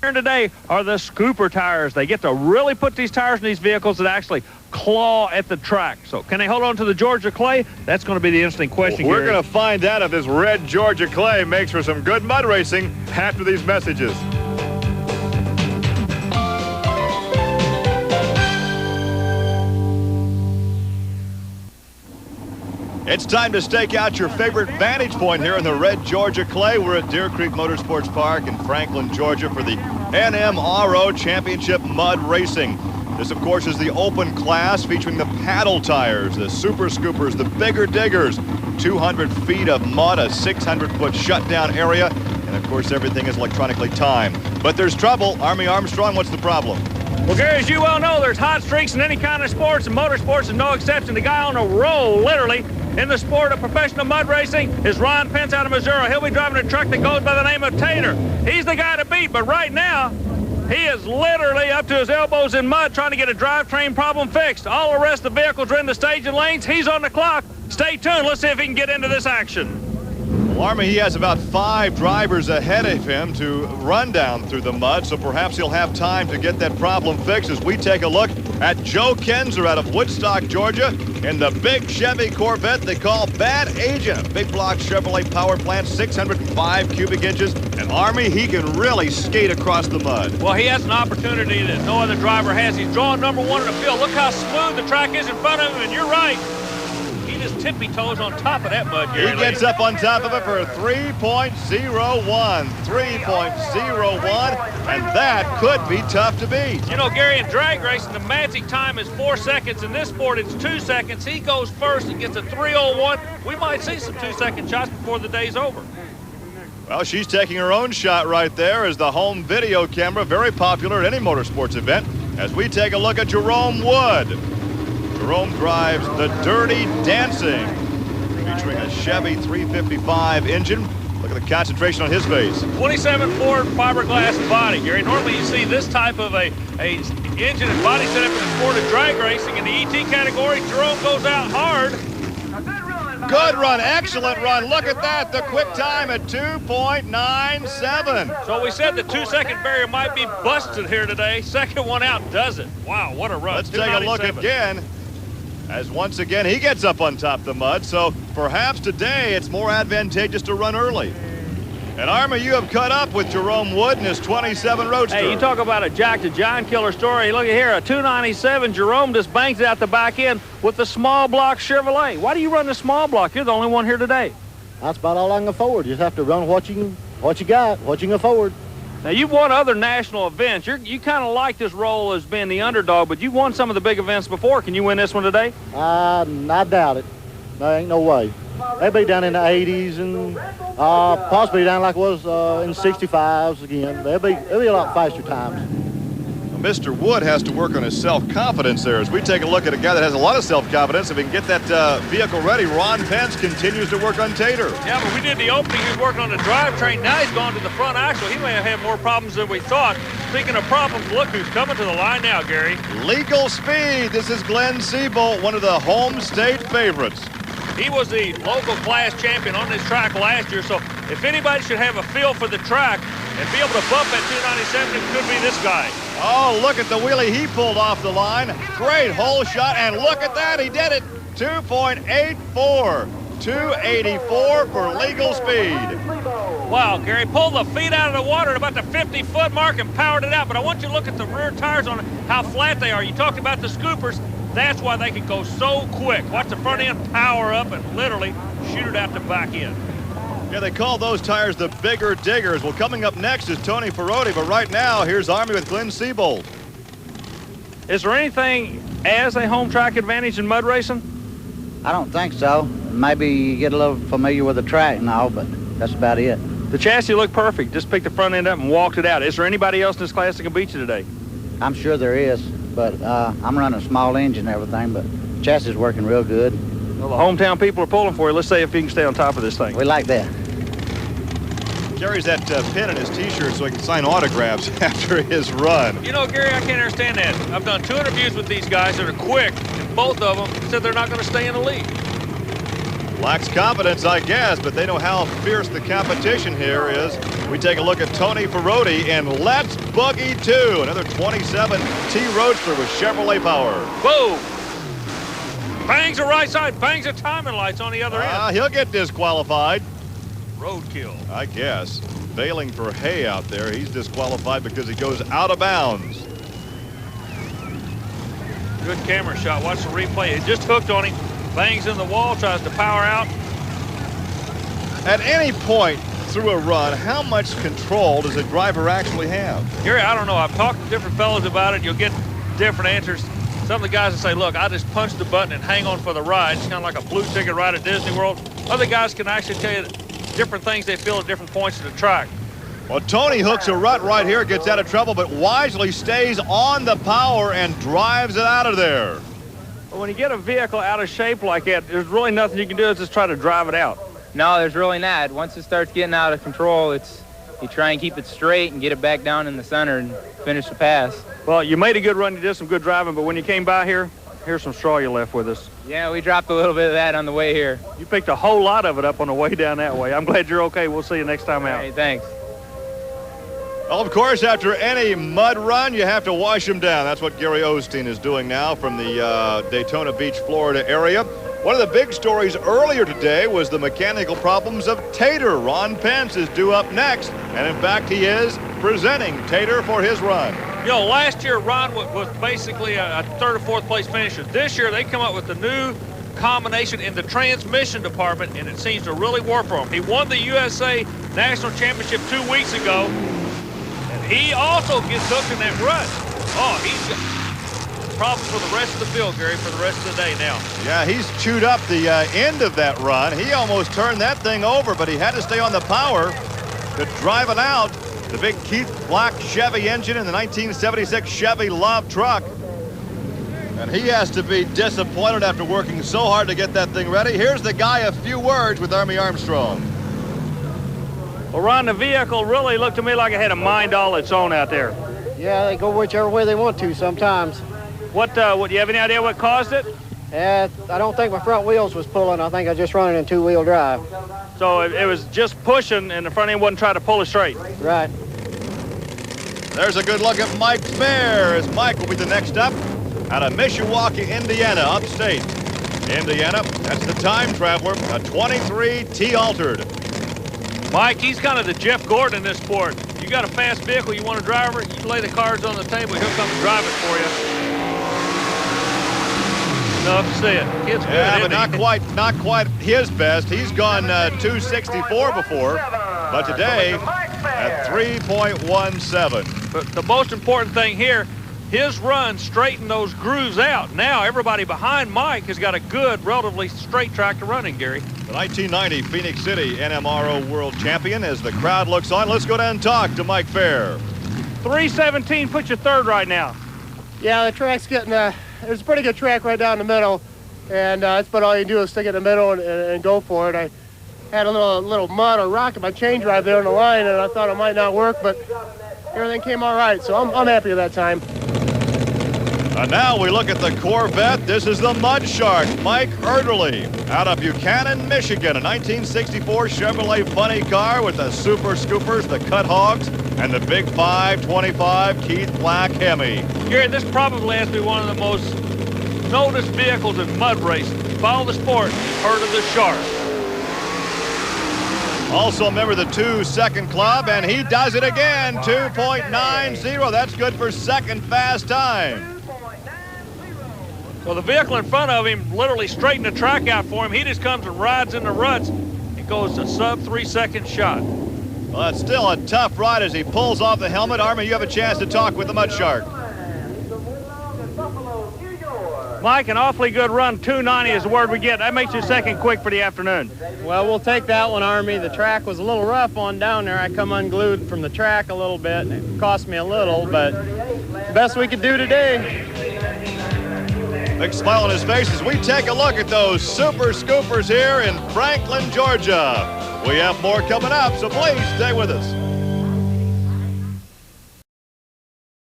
Today are the scooper tires. They get to really put these tires in these vehicles that actually claw at the track. So can they hold on to the Georgia clay? That's going to be the interesting question. We're going to find out if this red Georgia clay makes for some good mud racing after these messages. It's time to stake out your favorite vantage point here in the red Georgia clay. We're at Deer Creek Motorsports Park in Franklin, Georgia for the NMRO Championship Mud Racing. This, of course, is the open class featuring the paddle tires, the super scoopers, the bigger diggers, 200 feet of mud, a 600-foot shutdown area, and, of course, everything is electronically timed. But there's trouble. Army Armstrong, what's the problem? Well, Gary, as you well know, there's hot streaks in any kind of sports, and motorsports is no exception. The guy on a roll, literally, in the sport of professional mud racing is Ron Pence out of Missouri. He'll be driving a truck that goes by the name of Tater. He's the guy to beat, but right now, he is literally up to his elbows in mud trying to get a drivetrain problem fixed. All the rest of the vehicles are in the staging lanes. He's on the clock. Stay tuned. Let's see if he can get into this action. Well, Army, he has about 5 drivers ahead of him to run down through the mud, so perhaps he'll have time to get that problem fixed as we take a look at Joe Kenzer out of Woodstock, Georgia, in the big Chevy Corvette they call Bad Agent. Big block Chevrolet power plant, 605 cubic inches. And Army, he can really skate across the mud. Well, he has an opportunity that no other driver has. He's drawing number 1 in the field. Look how smooth the track is in front of him, and you're right. He just tippy toes on top of that mud, Gary. He gets up on top of it for 3.01. 3.01, and that could be tough to beat. You know, Gary, in drag racing, the magic time is 4 seconds. In this sport, it's 2 seconds. He goes first and gets a 3:01. We might see some 2-second shots before the day's over. Well, she's taking her own shot right there as the home video camera, very popular at any motorsports event, as we take a look at Jerome Wood. Jerome drives the Dirty Dancing, featuring a Chevy 355 engine. Look at the concentration on his face. 27 Ford fiberglass body, Gary. Normally you see this type of a engine and body setup in the sport of drag racing. In the ET category, Jerome goes out hard. Good run, excellent run. Look at that, the quick time at 2.97. So we said the 2-second barrier might be busted here today. Second one out does it. Wow, what a run. Let's take a look again, as once again he gets up on top of the mud. So perhaps today it's more advantageous to run early. And Army, you have caught up with Jerome Wood and his 27 Roadster. Hey, you talk about a Jack to John killer story. Look at here, a 297. Jerome just bangs it out the back end with the small block Chevrolet. Why do you run the small block? You're the only one here today. That's about all I can afford. You just have to run what you got, what you can afford. Now, you've won other national events. You kind of like this role as being the underdog, but you've won some of the big events before. Can you win this one today? I doubt it. There ain't no way. They'll be down in the 80s and possibly down like it was in 65s again. They'll be a lot faster times. Mr. Wood has to work on his self-confidence there. As we take a look at a guy that has a lot of self-confidence, if he can get that vehicle ready, Ron Pence continues to work on Tater. Yeah, but we did the opening. He was working on the drivetrain. Now he's gone to the front axle. He may have had more problems than we thought. Speaking of problems, look who's coming to the line now, Gary. Legal Speed. This is Glenn Siebold, one of the home state favorites. He was the local class champion on this track last year, so if anybody should have a feel for the track and be able to bump at 297, it could be this guy. Oh, look at the wheelie he pulled off the line. Great hole shot, and look at that, he did it. 2.84. 284 for Legal Speed. Wow, Gary, pulled the feet out of the water at about the 50-foot mark and powered it out, but I want you to look at the rear tires on how flat they are. You talked about the scoopers. That's why they can go so quick. Watch the front end power up and literally shoot it out the back end. Yeah, they call those tires the bigger diggers. Well, coming up next is Tony Ferrotti, but right now, here's Army with Glenn Siebold. Is there anything as a home track advantage in mud racing? I don't think so. Maybe you get a little familiar with the track and all, but that's about it. The chassis looked perfect. Just picked the front end up and walked it out. Is there anybody else in this class that can beat you today? I'm sure there is, but I'm running a small engine and everything, but the chassis is working real good. Well, the hometown people are pulling for you. Let's see if you can stay on top of this thing. We like that. Carries that pin in his T-shirt so he can sign autographs after his run. You know, Gary, I can't understand that. I've done 2 interviews with these guys that are quick, and both of them said they're not going to stay in the league. Lacks confidence, I guess, but they know how fierce the competition here is. We take a look at Tony Ferrotti, and let's boogie too. Another 27 T Roadster with Chevrolet power. Whoa! Bangs the right side, bangs the timing lights on the other end. He'll get disqualified. Roadkill. I guess. Bailing for hay out there. He's disqualified because he goes out of bounds. Good camera shot. Watch the replay. It just hooked on him. Bangs in the wall, tries to power out. At any point through a run, how much control does a driver actually have? Gary, I don't know. I've talked to different fellows about it. You'll get different answers. Some of the guys will say, look, I just punch the button and hang on for the ride. It's kind of like a blue ticket ride at Disney World. Other guys can actually tell you different things they feel at different points of the track. Well, Tony hooks a rut right here, gets out of trouble, but wisely stays on the power and drives it out of there. Well, when you get a vehicle out of shape like that, there's really nothing you can do is just try to drive it out. No, there's really not. Once it starts getting out of control, you try and keep it straight and get it back down in the center and finish the pass. Well, you made a good run. You did some good driving, but when you came by here, here's some straw you left with us. Yeah, we dropped a little bit of that on the way here. You picked a whole lot of it up on the way down that way. I'm glad you're okay. We'll see you next time out. Hey, thanks. Well, of course, after any mud run, you have to wash them down. That's what Gary Osteen is doing now from the Daytona Beach, Florida area. One of the big stories earlier today was the mechanical problems of Tater. Ron Pence is due up next, and in fact, he is presenting Tater for his run. You know, last year, Ron was basically a third or fourth place finisher. This year, they come up with a new combination in the transmission department, and it seems to really work for him. He won the USA National Championship 2 weeks ago, and he also gets hooked in that rut. Oh, he's got problems for the rest of the field, Gary, for the rest of the day now. Yeah, he's chewed up the end of that run. He almost turned that thing over, but he had to stay on the power to drive it out. The big Keith Black Chevy engine in the 1976 Chevy Love truck. And he has to be disappointed after working so hard to get that thing ready. Here's the guy, a few words with Army Armstrong. Well, Ron, the vehicle really looked to me like it had a mind all its own out there. Yeah, they go whichever way they want to sometimes. What do you have any idea what caused it? I don't think my front wheels was pulling. I think I just running in two-wheel drive. So it was just pushing, and the front end wasn't trying to pull it straight. Right. There's a good look at Mike Fair, as Mike will be the next up out of Mishawaka, Indiana, upstate. Indiana, that's the time traveler, a 23 T-altered. Mike, he's kind of the Jeff Gordon in this sport. You got a fast vehicle, you want a driver, you lay the cards on the table, he'll come and drive it for you. Enough to see it. Kid's good, yeah, but not quite his best. He's gone 264 before, but today at 3.17. But the most important thing here, his run straightened those grooves out. Now everybody behind Mike has got a good, relatively straight track to run in, Gary. The 1990 Phoenix City NMRO World Champion. As the crowd looks on, let's go down and talk to Mike Fair. 317, put you third right now. Yeah, the track's getting, there's a pretty good track right down the middle, and that's about all you do is stick it in the middle and go for it. I had a little mud or rock in my chain drive there on the line, and I thought it might not work, but everything came all right, so I'm happy with that time. And now we look at the Corvette. This is the Mud Shark, Mike Erdely, out of Buchanan, Michigan, a 1964 Chevrolet funny car with the Super Scoopers, the Cut Hogs, and the big 525 Keith Black Hemi. Gary, this probably has to be one of the most noticed vehicles in mud racing. Follow the sport, you've heard of the Shark. Also a member of the 2-second club, and he does it again, 2.90. That's good for second fast time. Well, the vehicle in front of him literally straightened the track out for him. He just comes and rides in the ruts. It goes a sub 3-second shot. Well, it's still a tough ride as he pulls off the helmet. Army, you have a chance to talk with the Mud Shark. Mike, an awfully good run. 290 is the word we get. That makes you second quick for the afternoon. Well, we'll take that one, Army. The track was a little rough on down there. I come unglued from the track a little bit, and it cost me a little, but the best we could do today. Big smile on his face as we take a look at those Super Scoopers here in Franklin, Georgia. We have more coming up, so please stay with us.